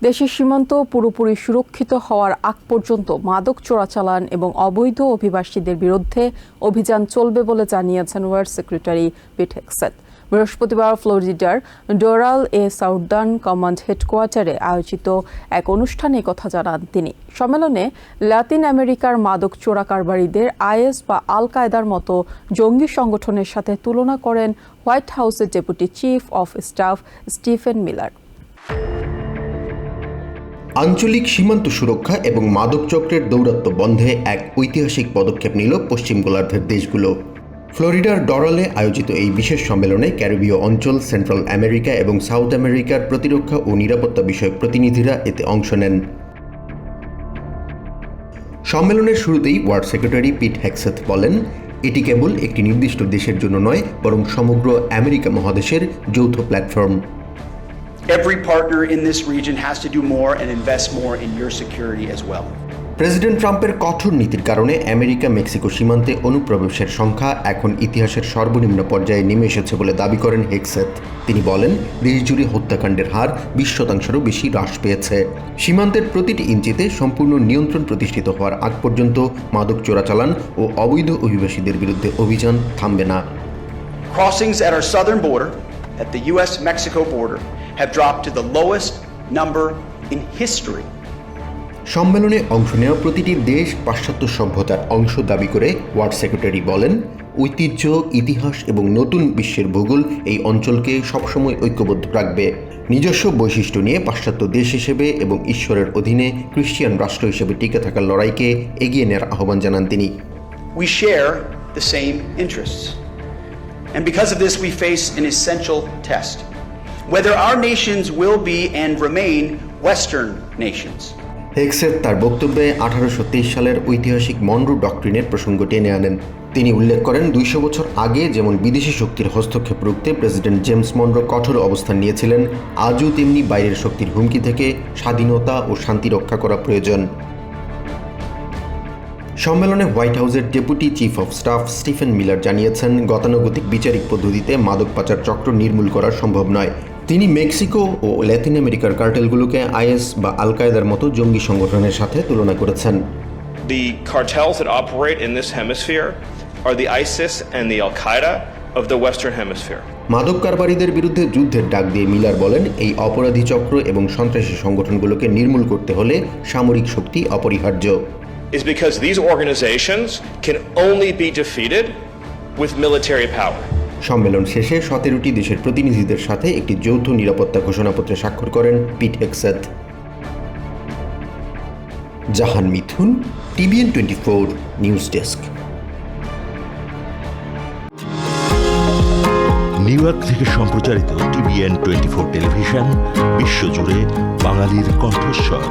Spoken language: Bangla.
দেশের সীমান্ত পুরোপুরি সুরক্ষিত হওয়ার আগ পর্যন্ত মাদক চোরাচালান এবং অবৈধ অভিবাসীদের বিরুদ্ধে অভিযান চলবে বলে জানিয়েছেন ওয়ার সেক্রেটারি পিট হেগসেথ। বৃহস্পতিবার ফ্লোরিডার ডোরাল সাউদার্ন কমান্ড হেডকোয়ার্টারে আয়োজিত এক অনুষ্ঠানে কথা জানান তিনি। সম্মেলনে লাতিন আমেরিকার মাদক চোরা কারবারিদের আইএস বা আল কায়দার মতো জঙ্গি সংগঠনের সাথে তুলনা করেন হোয়াইট হাউসের deputy chief of staff Stephen Miller. আঞ্চলিক সীমান্ত সুরক্ষা এবং মাদক চক্রের দৌরাত্ম্য বন্ধে এক ঐতিহাসিক পদক্ষেপ নিল পশ্চিম গোলার্ধের দেশগুলো। ফ্লোরিডার ডরালে আয়োজিত এই বিশেষ সম্মেলনে ক্যারিবীয় অঞ্চল, সেন্ট্রাল আমেরিকা এবং সাউথ আমেরিকার প্রতিরক্ষা ও নিরাপত্তা বিষয়ক প্রতিনিধিরা এতে অংশ নেন। সম্মেলনের শুরুতেই ওয়ার সেক্রেটারি পিট হেগসেথ বলেন, এটি কেবল একটি নির্দিষ্ট দেশের জন্য নয়, বরং সমগ্র আমেরিকা মহাদেশের যৌথ platform. Every partner in this region has to do more and invest more in your security as well. President ট্রাম্পের কঠোর নীতির কারণে আমেরিকা মেক্সিকো সীমান্তে অনুপ্রবেশের সংখ্যা এখন ইতিহাসের সর্বনিম্ন পর্যায়ে নেমে এসেছে বলে দাবি করেন হেগসেথ। তিনি বলেন, দেশজুড়ে হত্যাকাণ্ডের হার 20% বেশি হ্রাস পেয়েছে। সীমান্তের প্রতিটি ইঞ্চিতে সম্পূর্ণ নিয়ন্ত্রণ প্রতিষ্ঠিত হওয়ার আগ পর্যন্ত মাদক চোরাচালান ও অবৈধ অভিবাসীদের বিরুদ্ধে অভিযান থামবে না। Crossings at our southern border, at the US-Mexico border, have dropped to the lowest number in history. সম্মেলনে অংশ নেওয়া প্রতিটি দেশ পাশ্চাত্য সভ্যতার অংশ দাবি করে ওয়ার সেক্রেটারি বলেন, ঐতিহ্য, ইতিহাস এবং নতুন বিশ্বের ভূগোল এই অঞ্চলকে সবসময় ঐক্যবদ্ধ রাখবে। নিজস্ব বৈশিষ্ট্য নিয়ে পাশ্চাত্য দেশ হিসেবে এবং ঈশ্বরের অধীনে খ্রিস্টান রাষ্ট্র হিসেবে টিকে থাকার লড়াইকে এগিয়ে নেওয়ার আহ্বান জানান তিনি। We share the same interests. And because of this, we face an essential test. Whether our nations will be and remain Western nations. Hegseth তার বক্তব্যে 1823 সালের ঐতিহাসিক মনরো ডক্ট্রিনের প্রসঙ্গ টেনে আনেন। তিনি উল্লেখ করেন, 200 বছর আগে যেমন বিদেশি শক্তির হস্তক্ষেপ রুখতে প্রেসিডেন্ট জেমস মনরো কঠোর অবস্থান নিয়েছিলেন, আজও তেমনি বাইরের শক্তির হুমকি থেকে স্বাধীনতা ও শান্তি রক্ষা করা প্রয়োজন। সম্মেলনে হোয়াইট হাউসের deputy chief of staff Stephen Miller জানিয়েছেন, গতানুগতিক বিচারিক পদ্ধতিতে মাদক পাচার চক্র নির্মূল করা সম্ভব নয়। তিনি মেক্সিকো ও লাতিন আমেরিকার কার্টেলগুলোকে আইএস বা আল কায়দার মতো জঙ্গি সংগঠনের সাথে তুলনা করেছেন। The cartels that operate in this hemisphere are the ISIS and the Al-Qaeda of the Western Hemisphere. মাদক কারবারিদের বিরুদ্ধে যুদ্ধের ডাক দিয়ে মিলার বলেন, এই অপরাধী চক্র এবং সন্ত্রাসী সংগঠনগুলোকে নির্মূল করতে হলে সামরিক শক্তি অপরিহার্য। Is because these organizations can only be defeated with military power. সম্মেলন শেষে 17টি দেশের প্রতিনিধিদের সাথে একটি যৌথ নিরাপত্তা ঘোষণাপত্রে স্বাক্ষর করেন পিট হেগসেথ। জাহান মিথুন, TVN 24 news desk. New York থেকে সম্প্রচারিত TVN 24 টেলিভিশন বিশ্বজুড়ে বাঙালির কণ্ঠস্বর।